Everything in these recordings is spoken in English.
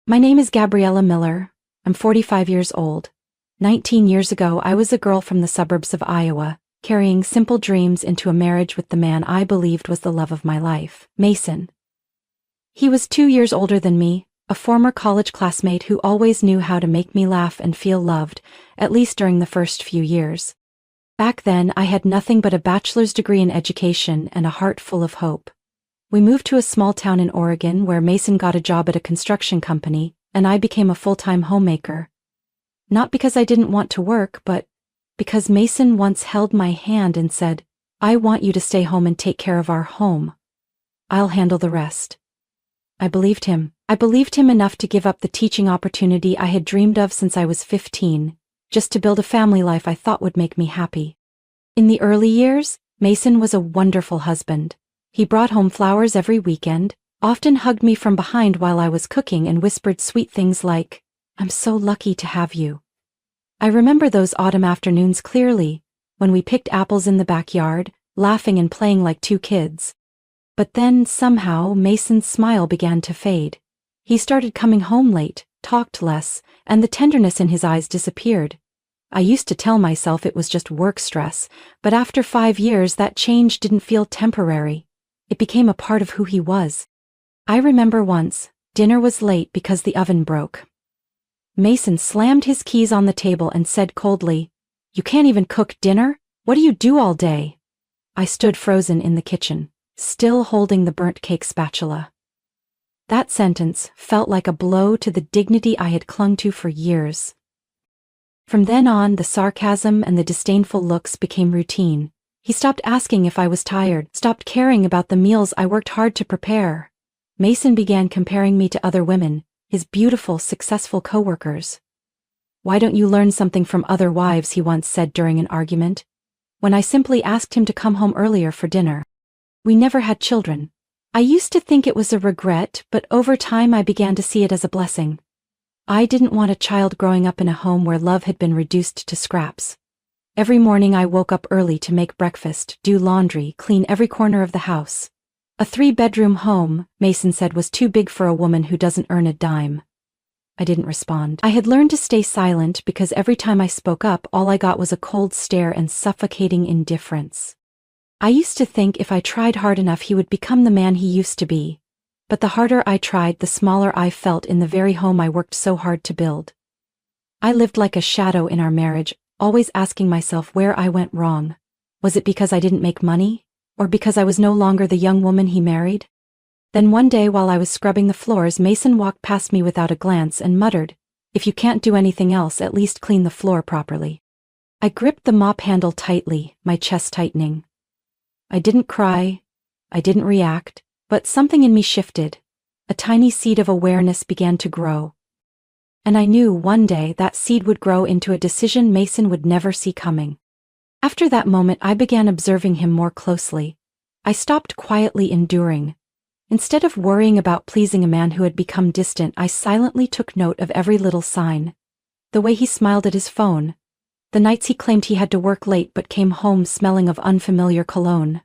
My name is Gabriella Miller. I'm 45 years old. 19 years ago, I was a girl from the suburbs of Iowa, carrying simple dreams into a marriage with the man I believed was the love of my life, Mason. He was 2 years older than me, a former college classmate who always knew how to make me laugh and feel loved, at least during the first few years. Back then, I had nothing but a bachelor's degree in education and a heart full of hope. We moved to a small town in Oregon where Mason got a job at a construction company, and I became a full-time homemaker. Not because I didn't want to work, but because Mason once held my hand and said, "I want you to stay home and take care of our home. I'll handle the rest." I believed him. I believed him enough to give up the teaching opportunity I had dreamed of since I was 15, just to build a family life I thought would make me happy. In the early years, Mason was a wonderful husband. He brought home flowers every weekend, often hugged me from behind while I was cooking and whispered sweet things like, "I'm so lucky to have you." I remember those autumn afternoons clearly, when we picked apples in the backyard, laughing and playing like two kids. But then, somehow, Mason's smile began to fade. He started coming home late, talked less, and the tenderness in his eyes disappeared. I used to tell myself it was just work stress, but after 5 years that change didn't feel temporary. It became a part of who he was. I remember once, dinner was late because the oven broke. Mason slammed his keys on the table and said coldly, "You can't even cook dinner? What do you do all day?" I stood frozen in the kitchen, still holding the burnt cake spatula. That sentence felt like a blow to the dignity I had clung to for years. From then on, the sarcasm and the disdainful looks became routine. He stopped asking if I was tired, stopped caring about the meals I worked hard to prepare. Mason began comparing me to other women, his beautiful, successful coworkers. "Why don't you learn something from other wives?" he once said during an argument, when I simply asked him to come home earlier for dinner. We never had children. I used to think it was a regret, but over time I began to see it as a blessing. I didn't want a child growing up in a home where love had been reduced to scraps. Every morning I woke up early to make breakfast, do laundry, clean every corner of the house. A 3-bedroom home, Mason said, was too big for a woman who doesn't earn a dime. I didn't respond. I had learned to stay silent because every time I spoke up, all I got was a cold stare and suffocating indifference. I used to think if I tried hard enough he would become the man he used to be. But the harder I tried, the smaller I felt in the very home I worked so hard to build. I lived like a shadow in our marriage, always asking myself where I went wrong. Was it because I didn't make money? Or because I was no longer the young woman he married? Then one day while I was scrubbing the floors, Mason walked past me without a glance and muttered, "If you can't do anything else, at least clean the floor properly." I gripped the mop handle tightly, my chest tightening. I didn't cry, I didn't react, but something in me shifted. A tiny seed of awareness began to grow. And I knew one day that seed would grow into a decision Mason would never see coming. After that moment, I began observing him more closely. I stopped quietly enduring. Instead of worrying about pleasing a man who had become distant, I silently took note of every little sign. The way he smiled at his phone. The nights he claimed he had to work late but came home smelling of unfamiliar cologne.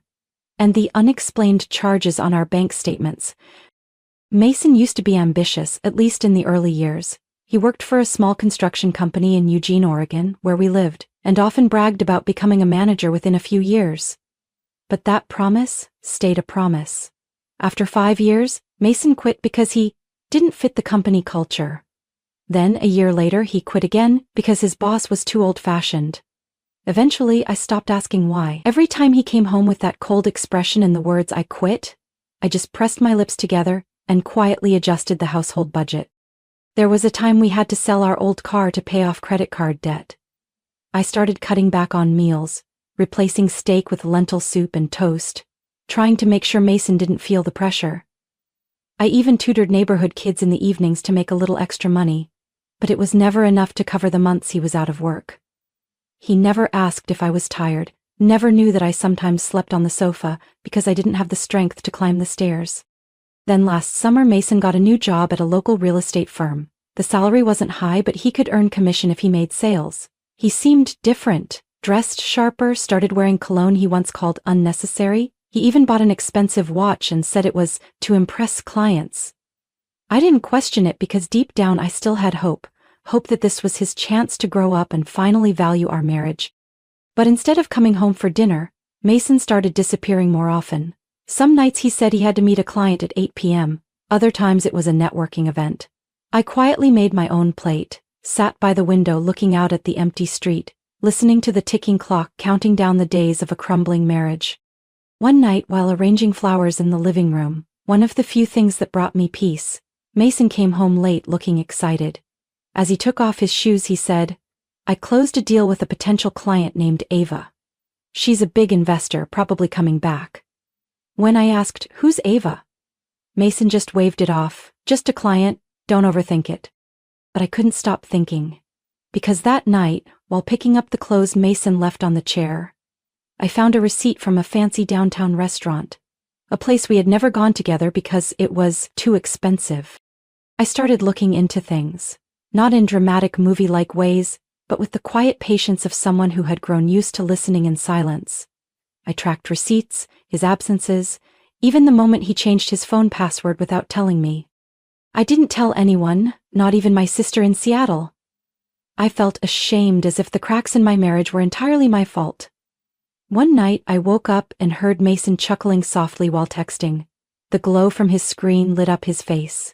And the unexplained charges on our bank statements. Mason used to be ambitious, at least in the early years. He worked for a small construction company in Eugene, Oregon, where we lived, and often bragged about becoming a manager within a few years. But that promise stayed a promise. After 5 years, Mason quit because he didn't fit the company culture. Then, a year later, he quit again because his boss was too old-fashioned. Eventually, I stopped asking why. Every time he came home with that cold expression and the words "I quit," I just pressed my lips together and quietly adjusted the household budget. There was a time we had to sell our old car to pay off credit card debt. I started cutting back on meals, replacing steak with lentil soup and toast, trying to make sure Mason didn't feel the pressure. I even tutored neighborhood kids in the evenings to make a little extra money, but it was never enough to cover the months he was out of work. He never asked if I was tired, never knew that I sometimes slept on the sofa because I didn't have the strength to climb the stairs. Then last summer, Mason got a new job at a local real estate firm. The salary wasn't high, but he could earn commission if he made sales. He seemed different, dressed sharper, started wearing cologne he once called unnecessary. He even bought an expensive watch and said it was to impress clients. I didn't question it because deep down I still had hope that this was his chance to grow up and finally value our marriage. But instead of coming home for dinner, Mason started disappearing more often. Some nights he said he had to meet a client at 8 p.m., other times it was a networking event. I quietly made my own plate, sat by the window looking out at the empty street, listening to the ticking clock counting down the days of a crumbling marriage. One night while arranging flowers in the living room, one of the few things that brought me peace, Mason came home late looking excited. As he took off his shoes he said, "I closed a deal with a potential client named Ava. She's a big investor, probably coming back." When I asked, "Who's Ava?" Mason just waved it off, "Just a client, don't overthink it." But I couldn't stop thinking. Because that night, while picking up the clothes Mason left on the chair, I found a receipt from a fancy downtown restaurant, a place we had never gone together because it was too expensive. I started looking into things, not in dramatic movie-like ways, but with the quiet patience of someone who had grown used to listening in silence. I tracked receipts, his absences, even the moment he changed his phone password without telling me. I didn't tell anyone, not even my sister in Seattle. I felt ashamed as if the cracks in my marriage were entirely my fault. One night I woke up and heard Mason chuckling softly while texting. The glow from his screen lit up his face.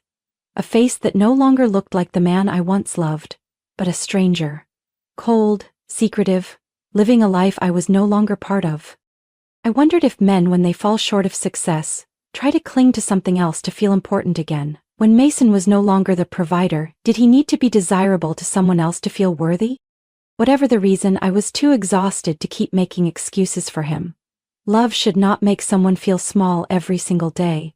A face that no longer looked like the man I once loved, but a stranger. Cold, secretive, living a life I was no longer part of. I wondered if men, when they fall short of success, try to cling to something else to feel important again. When Mason was no longer the provider, did he need to be desirable to someone else to feel worthy? Whatever the reason, I was too exhausted to keep making excuses for him. Love should not make someone feel small every single day.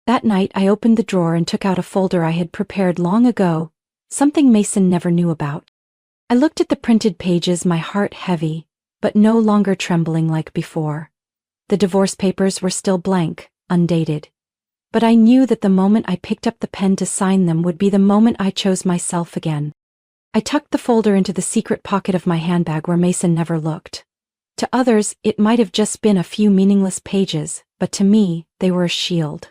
That night I opened the drawer and took out a folder I had prepared long ago, something Mason never knew about. I looked at the printed pages, my heart heavy, but no longer trembling like before. The divorce papers were still blank, undated. But I knew that the moment I picked up the pen to sign them would be the moment I chose myself again. I tucked the folder into the secret pocket of my handbag where Mason never looked. To others, it might have just been a few meaningless pages, but to me, they were a shield.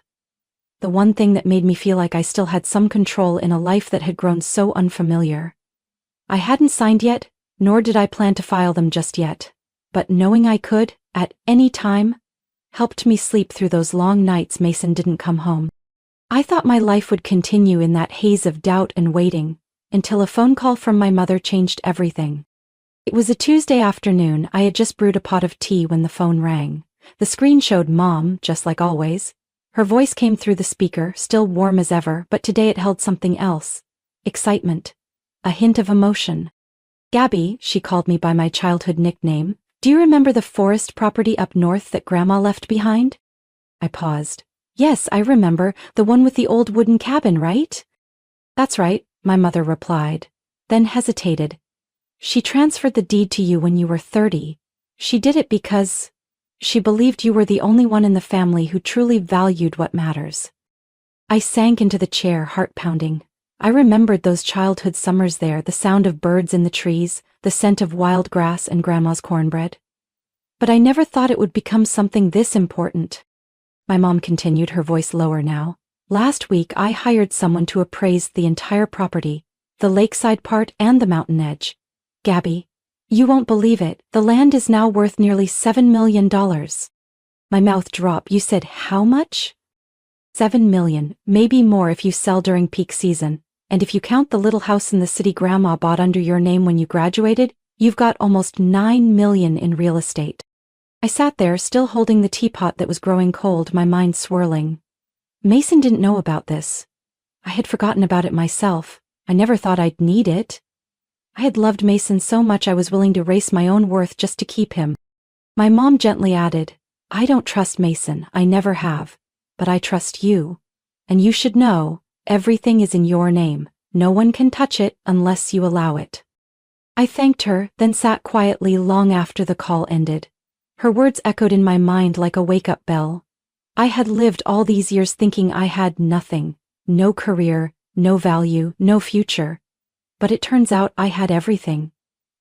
The one thing that made me feel like I still had some control in a life that had grown so unfamiliar. I hadn't signed yet, nor did I plan to file them just yet. But knowing I could, at any time, helped me sleep through those long nights Mason didn't come home. I thought my life would continue in that haze of doubt and waiting, until a phone call from my mother changed everything. It was a Tuesday afternoon. I had just brewed a pot of tea when the phone rang. The screen showed Mom, just like always. Her voice came through the speaker, still warm as ever, but today it held something else. Excitement. A hint of emotion. "Gabby," she called me by my childhood nickname, "do you remember the forest property up north that Grandma left behind?" I paused. "Yes, I remember, the one with the old wooden cabin, right?" "That's right," my mother replied, then hesitated. "She transferred the deed to you when you were 30. She did it because she believed you were the only one in the family who truly valued what matters." I sank into the chair, heart pounding. I remembered those childhood summers there, the sound of birds in the trees, the scent of wild grass and Grandma's cornbread. But I never thought it would become something this important. My mom continued, her voice lower now. "Last week I hired someone to appraise the entire property, the lakeside part and the mountain edge. Gabby, you won't believe it, the land is now worth nearly $7 million. My mouth dropped. "You said how much?" $7 million, maybe more if you sell during peak season. And if you count the little house in the city Grandma bought under your name when you graduated, you've got almost $9 million in real estate. I sat there, still holding the teapot that was growing cold, my mind swirling. Mason didn't know about this. I had forgotten about it myself. I never thought I'd need it. I had loved Mason so much I was willing to erase my own worth just to keep him. My mom gently added, "I don't trust Mason, I never have. But I trust you. And you should know, everything is in your name. No one can touch it unless you allow it." I thanked her, then sat quietly long after the call ended. Her words echoed in my mind like a wake-up bell. I had lived all these years thinking I had nothing, no career, no value, no future. But it turns out I had everything.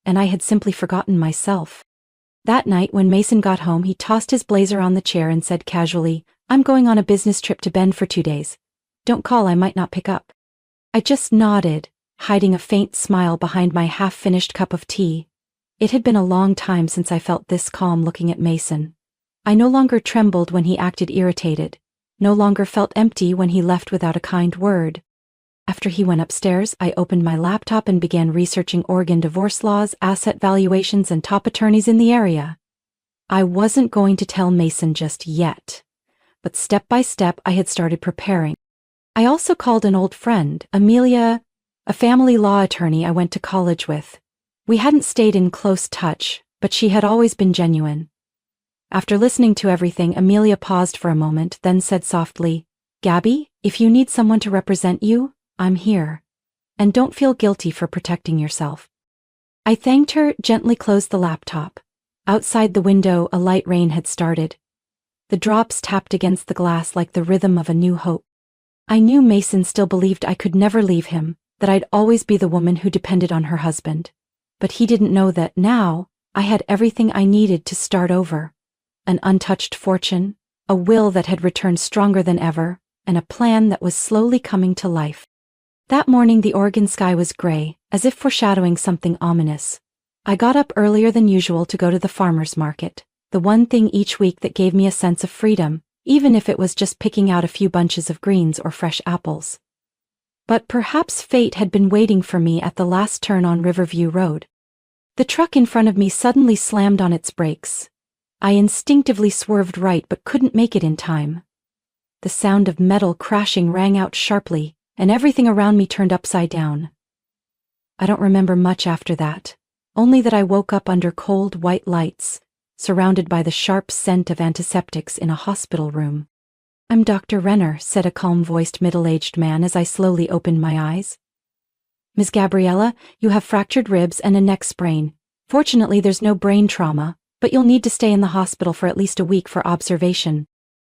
And I had simply forgotten myself. That night when Mason got home, he tossed his blazer on the chair and said casually, "I'm going on a business trip to Bend for 2 days. Don't call, I might not pick up. I just nodded, hiding a faint smile behind my half-finished cup of tea. It had been a long time since I felt this calm looking at Mason. I no longer trembled when he acted irritated, no longer felt empty when he left without a kind word. After he went upstairs, I opened my laptop and began researching Oregon divorce laws, asset valuations, and top attorneys in the area. I wasn't going to tell Mason just yet, but step by step I had started preparing. I also called an old friend, Amelia, a family law attorney I went to college with. We hadn't stayed in close touch, but she had always been genuine. After listening to everything, Amelia paused for a moment, then said softly, "Gabby, if you need someone to represent you, I'm here. And don't feel guilty for protecting yourself." I thanked her, gently closed the laptop. Outside the window, a light rain had started. The drops tapped against the glass like the rhythm of a new hope. I knew Mason still believed I could never leave him, that I'd always be the woman who depended on her husband. But he didn't know that now, I had everything I needed to start over. An untouched fortune, a will that had returned stronger than ever, and a plan that was slowly coming to life. That morning the Oregon sky was gray, as if foreshadowing something ominous. I got up earlier than usual to go to the farmer's market, the one thing each week that gave me a sense of freedom, even if it was just picking out a few bunches of greens or fresh apples. But perhaps fate had been waiting for me at the last turn on Riverview Road. The truck in front of me suddenly slammed on its brakes. I instinctively swerved right but couldn't make it in time. The sound of metal crashing rang out sharply, and everything around me turned upside down. I don't remember much after that, only that I woke up under cold white lights, surrounded by the sharp scent of antiseptics in a hospital room. "I'm Dr. Renner," said a calm-voiced middle-aged man as I slowly opened my eyes. "Miss Gabriella, you have fractured ribs and a neck sprain. Fortunately, there's no brain trauma, but you'll need to stay in the hospital for at least a week for observation."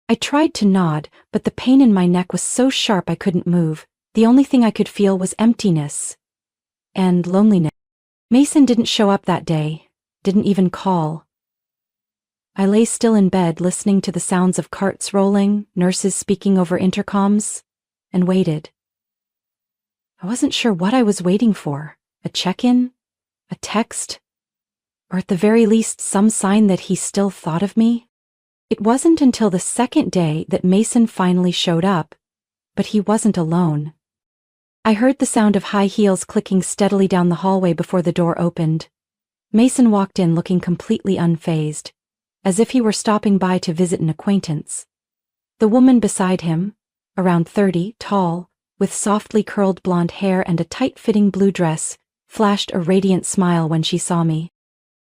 I tried to nod, but the pain in my neck was so sharp I couldn't move. The only thing I could feel was emptiness. And loneliness. Mason didn't show up that day, didn't even call. I lay still in bed listening to the sounds of carts rolling, nurses speaking over intercoms, and waited. I wasn't sure what I was waiting for. A check-in? A text? Or at the very least some sign that he still thought of me? It wasn't until the second day that Mason finally showed up, but he wasn't alone. I heard the sound of high heels clicking steadily down the hallway before the door opened. Mason walked in looking completely unfazed, as if he were stopping by to visit an acquaintance. The woman beside him, around 30, tall, with softly curled blonde hair and a tight-fitting blue dress, flashed a radiant smile when she saw me.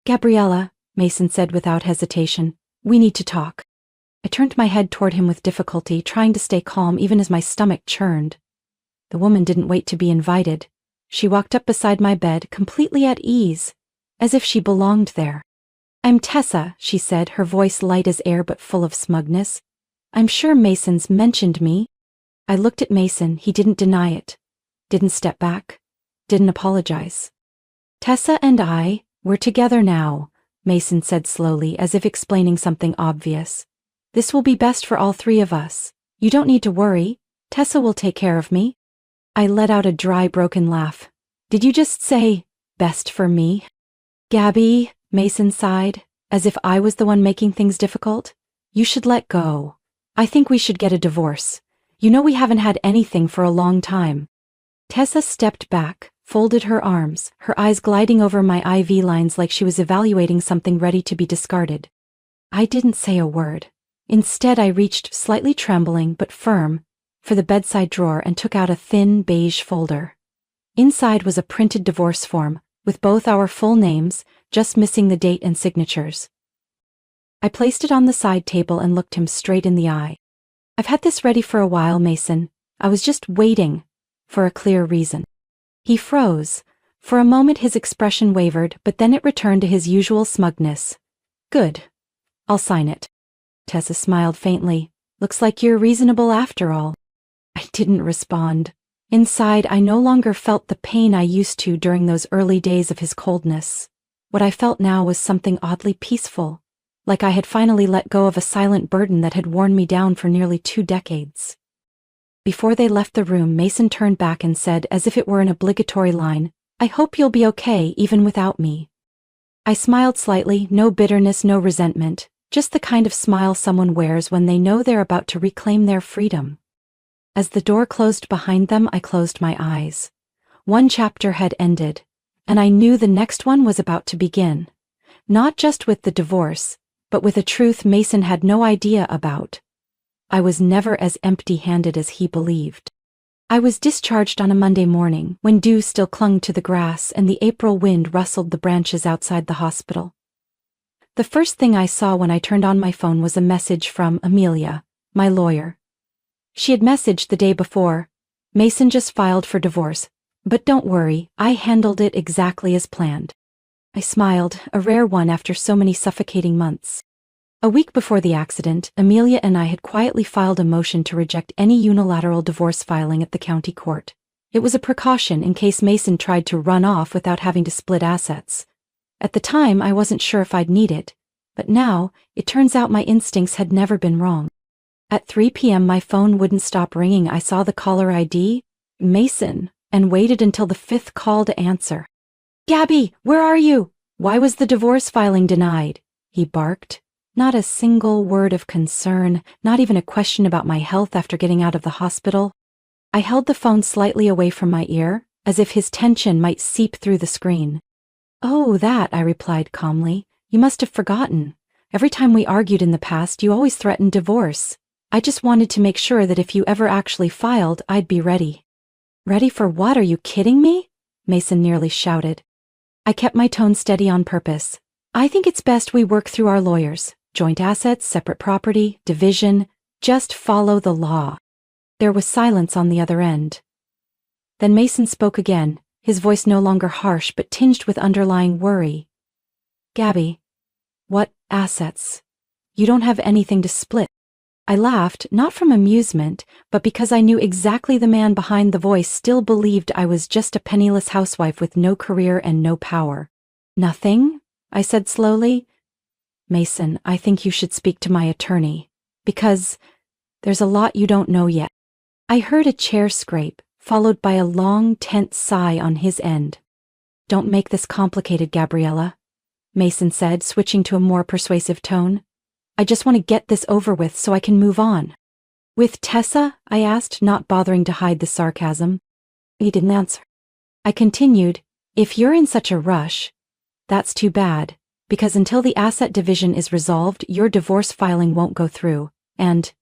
"Gabriella," Mason said without hesitation, "we need to talk." I turned my head toward him with difficulty, trying to stay calm even as my stomach churned. The woman didn't wait to be invited. She walked up beside my bed, completely at ease, as if she belonged there. "I'm Tessa," she said, her voice light as air but full of smugness. "I'm sure Mason's mentioned me." I looked at Mason. He didn't deny it, didn't step back, didn't apologize. "Tessa and we're together now," Mason said slowly, as if explaining something obvious. "This will be best for all three of us. You don't need to worry. Tessa will take care of me." I let out a dry, broken laugh. "Did you just say, best for me?" "Gabby," Mason sighed, as if I was the one making things difficult, "you should let go. I think we should get a divorce. You know we haven't had anything for a long time." Tessa stepped back, folded her arms, her eyes gliding over my IV lines like she was evaluating something ready to be discarded. I didn't say a word. Instead, I reached, slightly trembling but firm, for the bedside drawer and took out a thin beige folder. Inside was a printed divorce form, with both our full names, just missing the date and signatures. I placed it on the side table and looked him straight in the eye. "I've had this ready for a while, Mason. I was just waiting for a clear reason." He froze. For a moment his expression wavered, but then it returned to his usual smugness. "Good. I'll sign it." Tessa smiled faintly. "Looks like you're reasonable after all." I didn't respond. Inside, I no longer felt the pain I used to during those early days of his coldness. What I felt now was something oddly peaceful, like I had finally let go of a silent burden that had worn me down for nearly 2 decades. Before they left the room, Mason turned back and said, as if it were an obligatory line, "I hope you'll be okay even without me." I smiled slightly, no bitterness, no resentment, just the kind of smile someone wears when they know they're about to reclaim their freedom. As the door closed behind them, I closed my eyes. One chapter had ended, and I knew the next one was about to begin. Not just with the divorce, but with a truth Mason had no idea about. I was never as empty-handed as he believed. I was discharged on a Monday morning, when dew still clung to the grass and the April wind rustled the branches outside the hospital. The first thing I saw when I turned on my phone was a message from Amelia, my lawyer. She had messaged the day before, "Mason just filed for divorce, but don't worry, I handled it exactly as planned." I smiled, a rare one after so many suffocating months. A week before the accident, Amelia and I had quietly filed a motion to reject any unilateral divorce filing at the county court. It was a precaution in case Mason tried to run off without having to split assets. At the time, I wasn't sure if I'd need it, but now, it turns out my instincts had never been wrong. At 3 p.m. my phone wouldn't stop ringing. I saw the caller ID, Mason, and waited until the 5th call to answer. "Gabby, where are you? Why was the divorce filing denied?" he barked. Not a single word of concern, not even a question about my health after getting out of the hospital. I held the phone slightly away from my ear, as if his tension might seep through the screen. "Oh, that," I replied calmly. "You must have forgotten. Every time we argued in the past, you always threatened divorce. I just wanted to make sure that if you ever actually filed, I'd be ready." "Ready for what? Are you kidding me?" Mason nearly shouted. I kept my tone steady on purpose. "I think it's best we work through our lawyers. Joint assets, separate property, division. Just follow the law." There was silence on the other end. Then Mason spoke again, his voice no longer harsh but tinged with underlying worry. "Gabby, what assets? You don't have anything to split." I laughed, not from amusement, but because I knew exactly the man behind the voice still believed I was just a penniless housewife with no career and no power. "Nothing?" I said slowly. "Mason, I think you should speak to my attorney, because there's a lot you don't know yet." I heard a chair scrape, followed by a long, tense sigh on his end. "Don't make this complicated, Gabriella," Mason said, switching to a more persuasive tone. "I just want to get this over with so I can move on." "With Tessa?" I asked, not bothering to hide the sarcasm. He didn't answer. I continued, "If you're in such a rush, that's too bad, because until the asset division is resolved, your divorce filing won't go through, and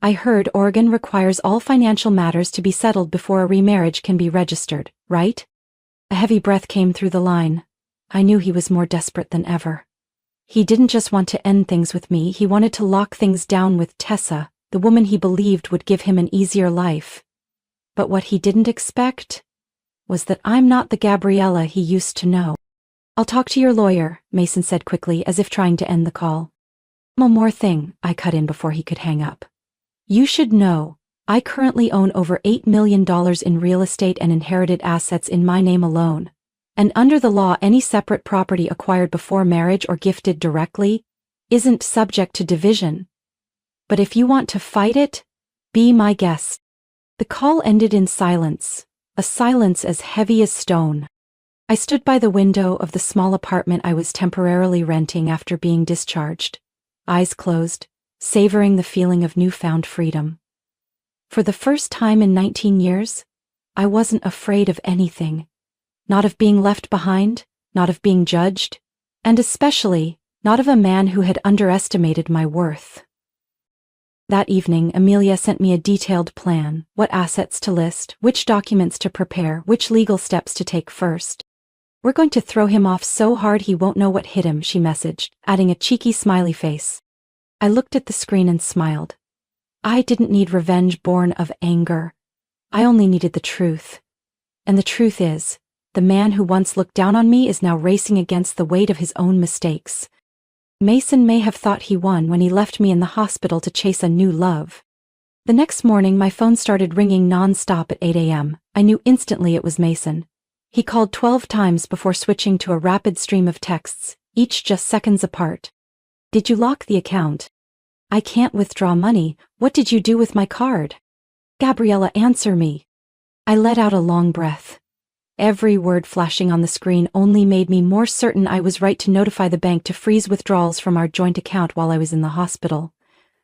I heard Oregon requires all financial matters to be settled before a remarriage can be registered, right?" A heavy breath came through the line. I knew he was more desperate than ever. He didn't just want to end things with me, he wanted to lock things down with Tessa, the woman he believed would give him an easier life. But what he didn't expect was that I'm not the Gabriella he used to know. "I'll talk to your lawyer," Mason said quickly, as if trying to end the call. "One more thing," I cut in before he could hang up. "You should know, I currently own over $8 million in real estate and inherited assets in my name alone. And under the law, any separate property acquired before marriage or gifted directly isn't subject to division. But if you want to fight it, be my guest." The call ended in silence, a silence as heavy as stone. I stood by the window of the small apartment I was temporarily renting after being discharged, eyes closed, savoring the feeling of newfound freedom. For the first time in 19 years, I wasn't afraid of anything. Not of being left behind, not of being judged, and especially not of a man who had underestimated my worth. That evening, Amelia sent me a detailed plan, what assets to list, which documents to prepare, which legal steps to take first. "We're going to throw him off so hard he won't know what hit him," she messaged, adding a cheeky smiley face. I looked at the screen and smiled. I didn't need revenge born of anger. I only needed the truth. And the truth is, the man who once looked down on me is now racing against the weight of his own mistakes. Mason may have thought he won when he left me in the hospital to chase a new love. The next morning, my phone started ringing non-stop at 8 a.m. I knew instantly it was Mason. He called 12 times before switching to a rapid stream of texts, each just seconds apart. "Did you lock the account? I can't withdraw money. What did you do with my card?" Gabriella, answer me. I let out a long breath. Every word flashing on the screen only made me more certain I was right to notify the bank to freeze withdrawals from our joint account while I was in the hospital.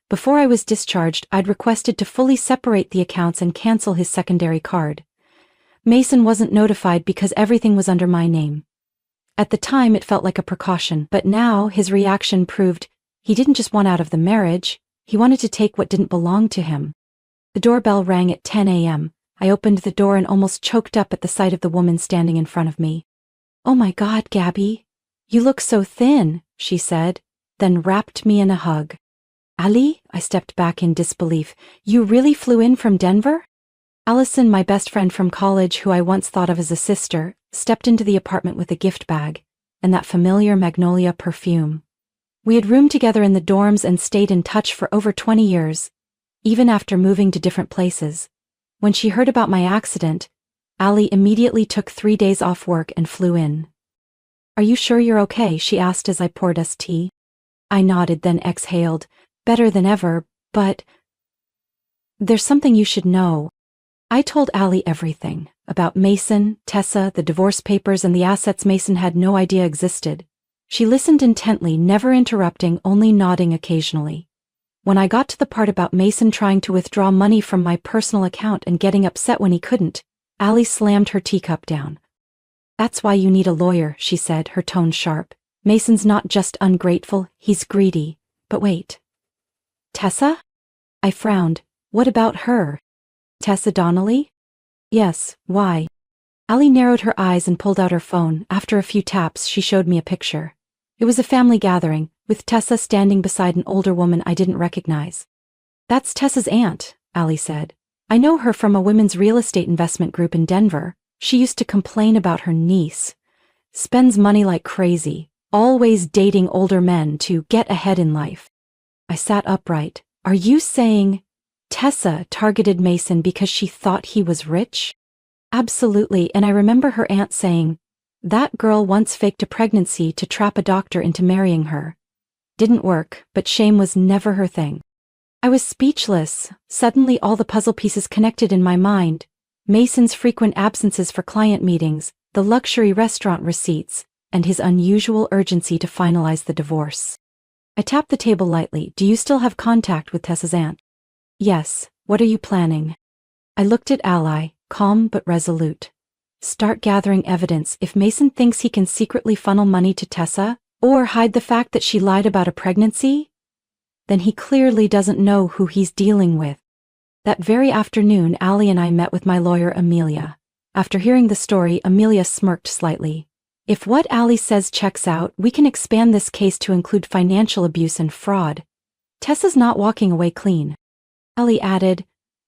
Before I was discharged, I'd requested to fully separate the accounts and cancel his secondary card. Mason wasn't notified because everything was under my name. At the time, it felt like a precaution, but now his reaction proved he didn't just want out of the marriage, he wanted to take what didn't belong to him. The doorbell rang at 10 a.m. I opened the door and almost choked up at the sight of the woman standing in front of me. "Oh my God, Gabby. You look so thin," she said, then wrapped me in a hug. "Ali?" I stepped back in disbelief. "You really flew in from Denver?" Allison, my best friend from college who I once thought of as a sister, stepped into the apartment with a gift bag, and that familiar magnolia perfume. We had roomed together in the dorms and stayed in touch for over 20 years, even after moving to different places. When she heard about my accident, Ali immediately took 3 days off work and flew in. "Are you sure you're okay?" she asked as I poured us tea. I nodded, then exhaled, "Better than ever, but there's something you should know." I told Ali everything, about Mason, Tessa, the divorce papers, and the assets Mason had no idea existed. She listened intently, never interrupting, only nodding occasionally. When I got to the part about Mason trying to withdraw money from my personal account and getting upset when he couldn't, Ali slammed her teacup down. "That's why you need a lawyer," she said, her tone sharp. "Mason's not just ungrateful, he's greedy." "But wait. Tessa?" I frowned. "What about her?" "Tessa Donnelly?" "Yes, why?" Ali narrowed her eyes and pulled out her phone. After a few taps, she showed me a picture. It was a family gathering, with Tessa standing beside an older woman I didn't recognize. "That's Tessa's aunt," Ali said. "I know her from a women's real estate investment group in Denver. She used to complain about her niece. Spends money like crazy, always dating older men to get ahead in life." I sat upright. "Are you saying Tessa targeted Mason because she thought he was rich?" "Absolutely, and I remember her aunt saying, that girl once faked a pregnancy to trap a doctor into marrying her. Didn't work, but shame was never her thing." I was speechless. Suddenly all the puzzle pieces connected in my mind. Mason's frequent absences for client meetings, the luxury restaurant receipts, and his unusual urgency to finalize the divorce. I tapped the table lightly. "Do you still have contact with Tessa's aunt?" "Yes. What are you planning?" I looked at Ali, calm but resolute. "Start gathering evidence. If Mason thinks he can secretly funnel money to Tessa, or hide the fact that she lied about a pregnancy, then he clearly doesn't know who he's dealing with." That very afternoon, Ali and I met with my lawyer, Amelia. After hearing the story, Amelia smirked slightly. "If what Ali says checks out, we can expand this case to include financial abuse and fraud. Tessa's not walking away clean." Ali added,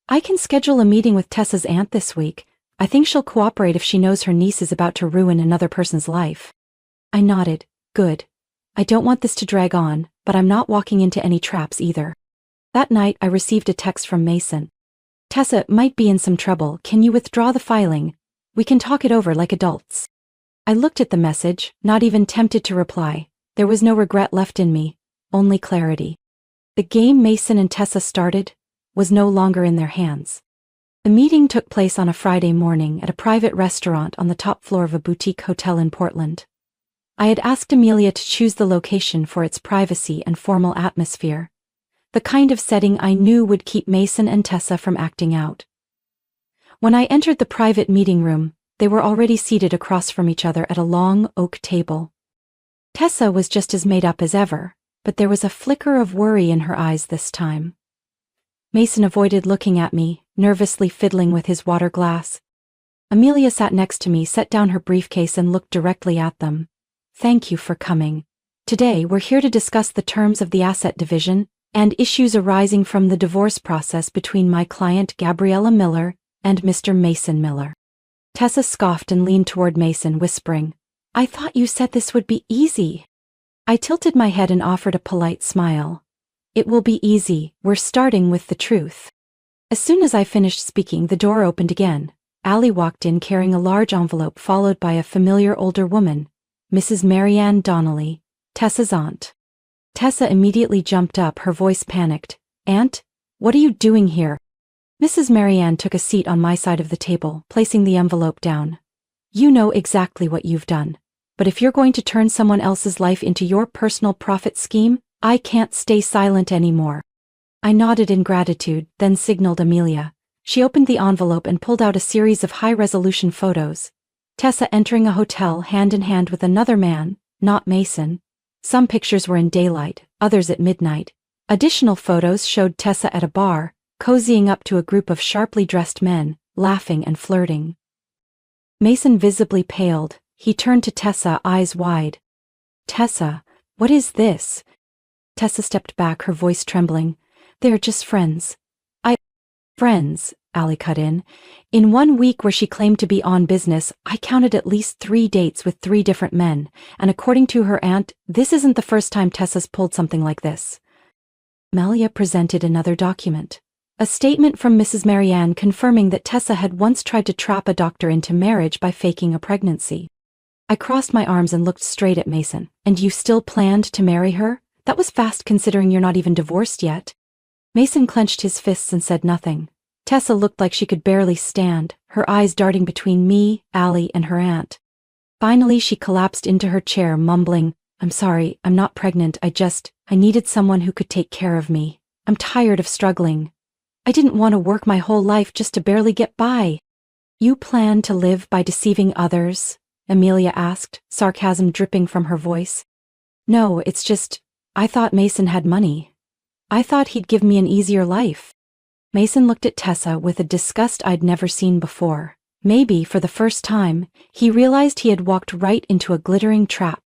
"I can schedule a meeting with Tessa's aunt this week. I think she'll cooperate if she knows her niece is about to ruin another person's life." I nodded. "Good. I don't want this to drag on, but I'm not walking into any traps either." That night, I received a text from Mason. "Tessa might be in some trouble. Can you withdraw the filing? We can talk it over like adults." I looked at the message, not even tempted to reply. There was no regret left in me, only clarity. The game Mason and Tessa started was no longer in their hands. The meeting took place on a Friday morning at a private restaurant on the top floor of a boutique hotel in Portland. I had asked Amelia to choose the location for its privacy and formal atmosphere, the kind of setting I knew would keep Mason and Tessa from acting out. When I entered the private meeting room, they were already seated across from each other at a long oak table. Tessa was just as made up as ever, but there was a flicker of worry in her eyes this time. Mason avoided looking at me, nervously fiddling with his water glass. Amelia sat next to me, set down her briefcase and looked directly at them. "Thank you for coming. Today we're here to discuss the terms of the asset division and issues arising from the divorce process between my client Gabriella Miller and Mr. Mason Miller." Tessa scoffed and leaned toward Mason, whispering, "I thought you said this would be easy." I tilted my head and offered a polite smile. "It will be easy. We're starting with the truth." As soon as I finished speaking, the door opened again. Ali walked in carrying a large envelope followed by a familiar older woman, Mrs. Marianne Donnelly, Tessa's aunt. Tessa immediately jumped up, her voice panicked. "Aunt, what are you doing here?" Mrs. Marianne took a seat on my side of the table, placing the envelope down. You know exactly what you've done. But if you're going to turn someone else's life into your personal profit scheme, I can't stay silent anymore. I nodded in gratitude, then signaled Amelia. She opened the envelope and pulled out a series of high-resolution photos. Tessa entering a hotel hand in hand with another man, not Mason. Some pictures were in daylight, others at midnight. Additional photos showed Tessa at a bar, cozying up to a group of sharply dressed men, laughing and flirting. Mason visibly paled. He turned to Tessa, eyes wide. Tessa, what is this? Tessa stepped back, her voice trembling. They're just friends. Friends, Allie cut in. In 1 week where she claimed to be on business, I counted at least 3 dates with 3 different men, and according to her aunt, this isn't the first time Tessa's pulled something like this. Amelia presented another document. A statement from Mrs. Marianne confirming that Tessa had once tried to trap a doctor into marriage by faking a pregnancy. I crossed my arms and looked straight at Mason. And you still planned to marry her? That was fast considering you're not even divorced yet. Mason clenched his fists and said nothing. Tessa looked like she could barely stand, her eyes darting between me, Allie, and her aunt. Finally, she collapsed into her chair, mumbling, I'm sorry, I'm not pregnant, I needed someone who could take care of me. I'm tired of struggling. I didn't want to work my whole life just to barely get by. You plan to live by deceiving others? Amelia asked, sarcasm dripping from her voice. No, it's just, I thought Mason had money. I thought he'd give me an easier life. Mason looked at Tessa with a disgust I'd never seen before. Maybe, for the first time, he realized he had walked right into a glittering trap.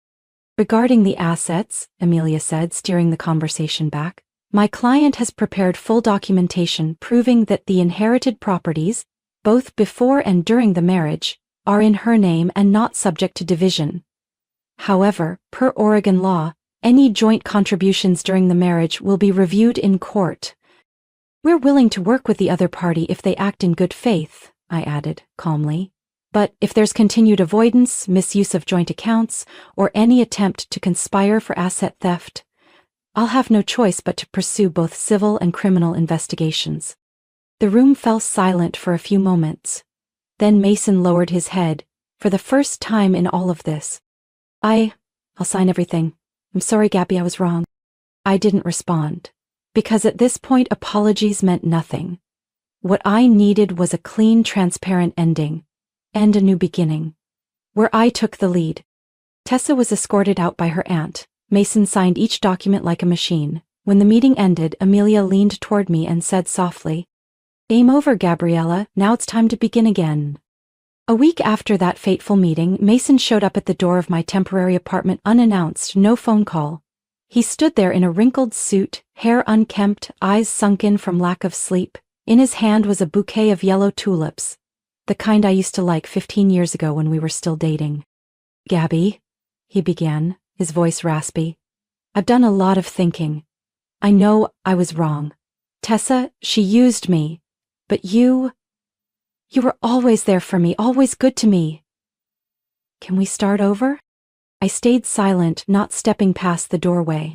Regarding the assets, Amelia said, steering the conversation back, my client has prepared full documentation proving that the inherited properties, both before and during the marriage, are in her name and not subject to division. However, per Oregon law, any joint contributions during the marriage will be reviewed in court. We're willing to work with the other party if they act in good faith, I added, calmly. But if there's continued avoidance, misuse of joint accounts, or any attempt to conspire for asset theft, I'll have no choice but to pursue both civil and criminal investigations. The room fell silent for a few moments. Then Mason lowered his head, for the first time in all of this. I'll sign everything. I'm sorry, Gabby, I was wrong. I didn't respond, because at this point apologies meant nothing. What I needed was a clean, transparent ending, and a new beginning, where I took the lead. Tessa was escorted out by her aunt. Mason signed each document like a machine. When the meeting ended, Amelia leaned toward me and said softly, Game over, Gabriella, now it's time to begin again. A week after that fateful meeting, Mason showed up at the door of my temporary apartment unannounced, no phone call. He stood there in a wrinkled suit, hair unkempt, eyes sunken from lack of sleep. In his hand was a bouquet of yellow tulips, the kind I used to like 15 years ago when we were still dating. Gabby, he began, his voice raspy. I've done a lot of thinking. I know I was wrong. Tessa, she used me. But you were always there for me, always good to me. Can we start over? I stayed silent, not stepping past the doorway.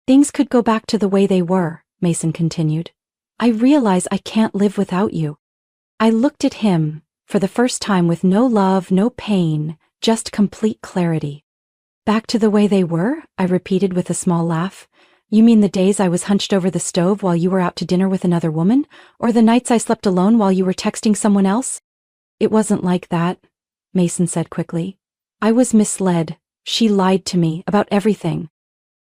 Things could go back to the way they were, Mason continued. I realize I can't live without you. I looked at him, for the first time with no love, no pain, just complete clarity. Back to the way they were? I repeated with a small laugh. You mean the days I was hunched over the stove while you were out to dinner with another woman? Or the nights I slept alone while you were texting someone else? It wasn't like that, Mason said quickly. I was misled. She lied to me about everything.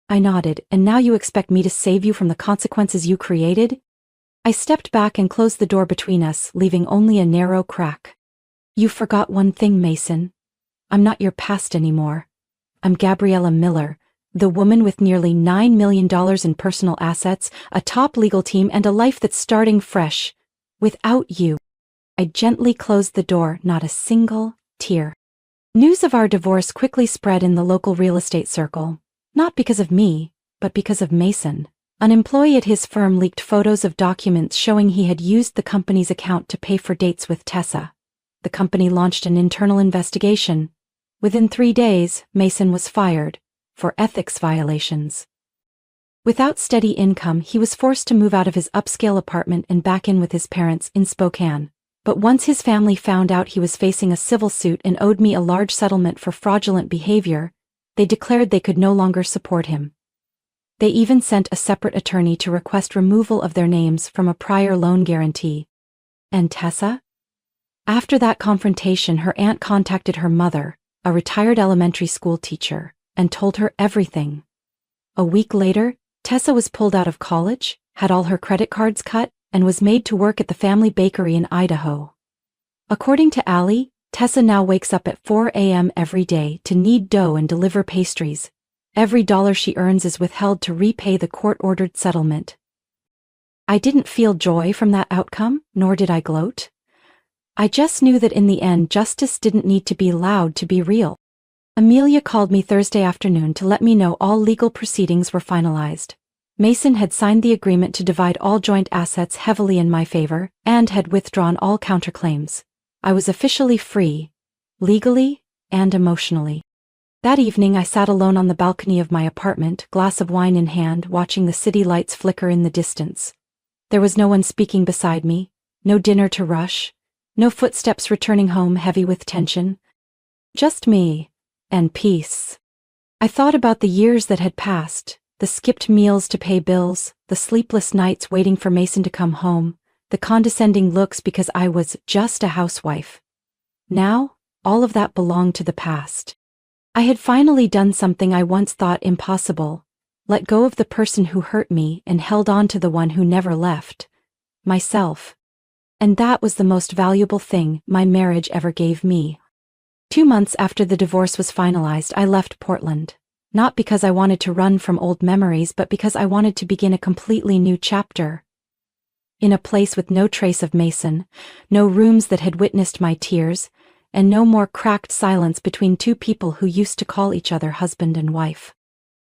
I nodded. And now you expect me to save you from the consequences you created? I stepped back and closed the door between us, leaving only a narrow crack. You forgot one thing, Mason. I'm not your past anymore. I'm Gabriella Miller, the woman with nearly $9 million in personal assets, a top legal team, and a life that's starting fresh. Without you. I gently closed the door, not a single tear. News of our divorce quickly spread in the local real estate circle. Not because of me, but because of Mason. An employee at his firm leaked photos of documents showing he had used the company's account to pay for dates with Tessa. The company launched an internal investigation. Within 3 days, Mason was fired for ethics violations. Without steady income, he was forced to move out of his upscale apartment and back in with his parents in Spokane. But once his family found out he was facing a civil suit and owed me a large settlement for fraudulent behavior, they declared they could no longer support him. They even sent a separate attorney to request removal of their names from a prior loan guarantee. And Tessa? After that confrontation, her aunt contacted her mother, a retired elementary school teacher, and told her everything. A week later, Tessa was pulled out of college, had all her credit cards cut, and was made to work at the family bakery in Idaho. According to Allie, Tessa now wakes up at 4 a.m. every day to knead dough and deliver pastries. Every dollar she earns is withheld to repay the court-ordered settlement. I didn't feel joy from that outcome, nor did I gloat. I just knew that in the end justice didn't need to be loud to be real. Amelia called me Thursday afternoon to let me know all legal proceedings were finalized. Mason had signed the agreement to divide all joint assets heavily in my favor, and had withdrawn all counterclaims. I was officially free, legally and emotionally. That evening I sat alone on the balcony of my apartment, glass of wine in hand, watching the city lights flicker in the distance. There was no one speaking beside me, no dinner to rush, no footsteps returning home heavy with tension. Just me, and peace. I thought about the years that had passed, the skipped meals to pay bills, the sleepless nights waiting for Mason to come home, the condescending looks because I was just a housewife. Now, all of that belonged to the past. I had finally done something I once thought impossible, let go of the person who hurt me and held on to the one who never left, myself. And that was the most valuable thing my marriage ever gave me. 2 months after the divorce was finalized, I left Portland. Not because I wanted to run from old memories, but because I wanted to begin a completely new chapter. In a place with no trace of Mason, no rooms that had witnessed my tears, and no more cracked silence between two people who used to call each other husband and wife.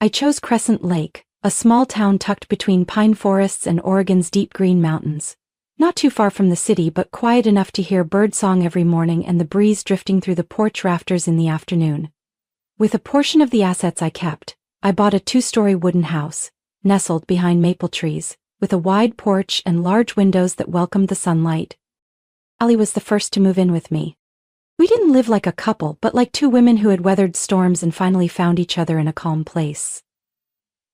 I chose Crescent Lake, a small town tucked between pine forests and Oregon's deep green mountains. Not too far from the city, but quiet enough to hear birdsong every morning and the breeze drifting through the porch rafters in the afternoon. With a portion of the assets I kept, I bought a 2-story wooden house, nestled behind maple trees, with a wide porch and large windows that welcomed the sunlight. Allie was the first to move in with me. We didn't live like a couple, but like two women who had weathered storms and finally found each other in a calm place.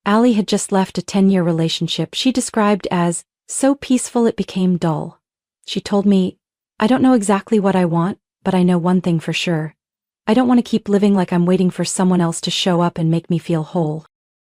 Allie had just left a 10-year relationship she described as so peaceful it became dull. She told me, "I don't know exactly what I want, but I know one thing for sure. I don't want to keep living like I'm waiting for someone else to show up and make me feel whole."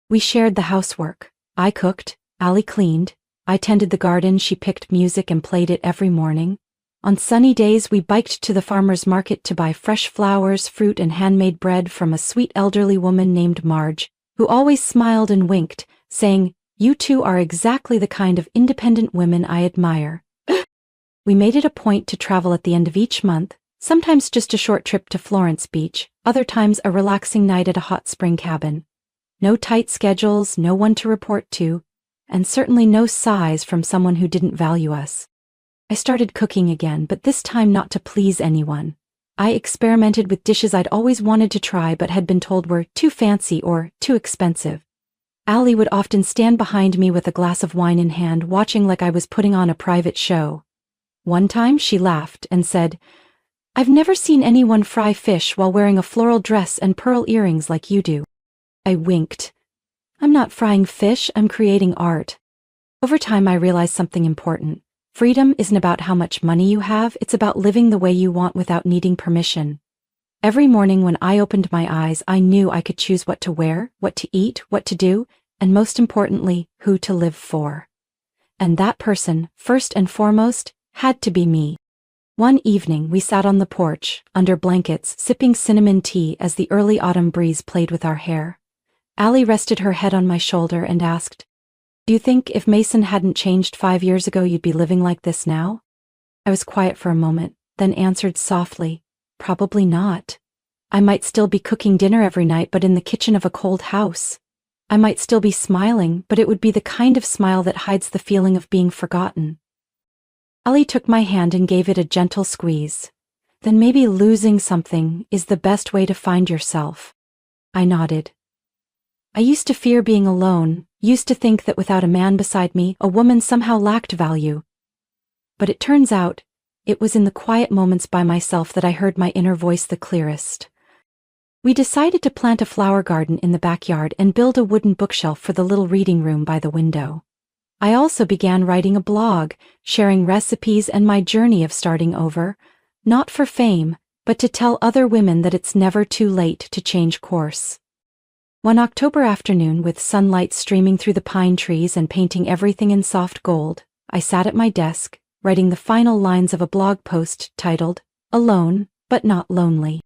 We shared the housework. I cooked, Allie cleaned, I tended the garden, she picked music and played it every morning. On sunny days we biked to the farmer's market to buy fresh flowers, fruit and handmade bread from a sweet elderly woman named Marge, who always smiled and winked, saying, "You two are exactly the kind of independent women I admire." We made it a point to travel at the end of each month, sometimes just a short trip to Florence Beach, other times a relaxing night at a hot spring cabin. No tight schedules, no one to report to, and certainly no sighs from someone who didn't value us. I started cooking again, but this time not to please anyone. I experimented with dishes I'd always wanted to try but had been told were too fancy or too expensive. Allie would often stand behind me with a glass of wine in hand, watching like I was putting on a private show. One time she laughed and said, "I've never seen anyone fry fish while wearing a floral dress and pearl earrings like you do." I winked. "I'm not frying fish, I'm creating art." Over time I realized something important. Freedom isn't about how much money you have, it's about living the way you want without needing permission. Every morning when I opened my eyes, I knew I could choose what to wear, what to eat, what to do, and most importantly, who to live for. And that person, first and foremost, had to be me. One evening we sat on the porch, under blankets, sipping cinnamon tea as the early autumn breeze played with our hair. Allie rested her head on my shoulder and asked, "Do you think if Mason hadn't changed 5 years ago you'd be living like this now?" I was quiet for a moment, then answered softly, "Probably not. I might still be cooking dinner every night, but in the kitchen of a cold house. I might still be smiling, but it would be the kind of smile that hides the feeling of being forgotten." Allie took my hand and gave it a gentle squeeze. "Then maybe losing something is the best way to find yourself." I nodded. "I used to fear being alone, Used to think that without a man beside me, a woman somehow lacked value. But it turns out, it was in the quiet moments by myself that I heard my inner voice the clearest. We decided to plant a flower garden in the backyard and build a wooden bookshelf for the little reading room by the window. I also began writing a blog, sharing recipes and my journey of starting over, not for fame, but to tell other women that it's never too late to change course. One October afternoon, with sunlight streaming through the pine trees and painting everything in soft gold, I sat at my desk, writing the final lines of a blog post titled, "Alone, but Not Lonely."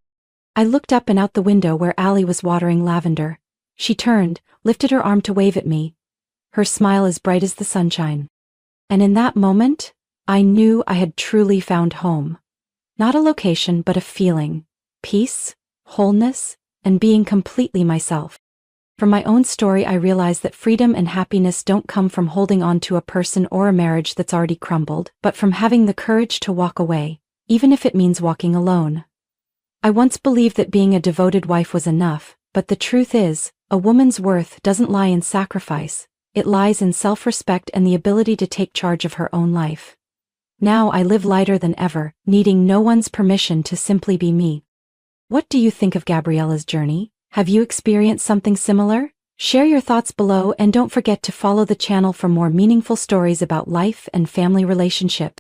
I looked up and out the window where Allie was watering lavender. She turned, lifted her arm to wave at me, her smile as bright as the sunshine. And in that moment, I knew I had truly found home. Not a location, but a feeling. Peace, wholeness, and being completely myself. From my own story, I realized that freedom and happiness don't come from holding on to a person or a marriage that's already crumbled, but from having the courage to walk away, even if it means walking alone. I once believed that being a devoted wife was enough, but the truth is, a woman's worth doesn't lie in sacrifice, it lies in self-respect and the ability to take charge of her own life. Now I live lighter than ever, needing no one's permission to simply be me. What do you think of Gabriella's journey? Have you experienced something similar? Share your thoughts below and don't forget to follow the channel for more meaningful stories about life and family relationships.